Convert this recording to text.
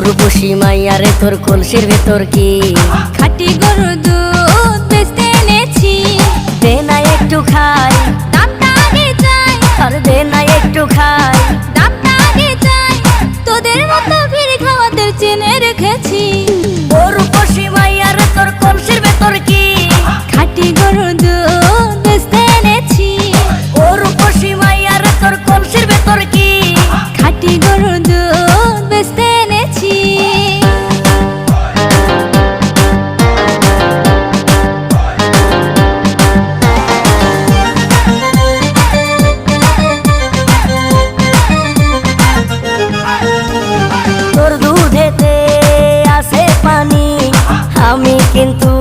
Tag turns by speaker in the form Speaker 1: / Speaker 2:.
Speaker 1: রূপসী মাইয়ারে তোর কলসির ভেতর কি
Speaker 2: খাঁটি গরুর দুধ বেচতে এনেছি।
Speaker 1: দে না একটু খাই,
Speaker 2: দামটা আগে চাই,
Speaker 1: আর দে না একটু খাই।
Speaker 2: দামটা আগে চাই, তোদের মতো ভিড় খাওয়াদের চেনে রেখেছি।
Speaker 1: ও রূপসী মাইয়ারে তোর কলসির ভেতর কি
Speaker 2: খাঁটি গরুর দুধ বেচতে এনেছি।
Speaker 1: ও রূপসী মাইয়ারে তোর কলসির ভেতর কি
Speaker 2: খাঁটি গরুর দুধ বেচতে এনেছি।
Speaker 1: তোর দুধেতে আছে পানি, আমি কিন্তু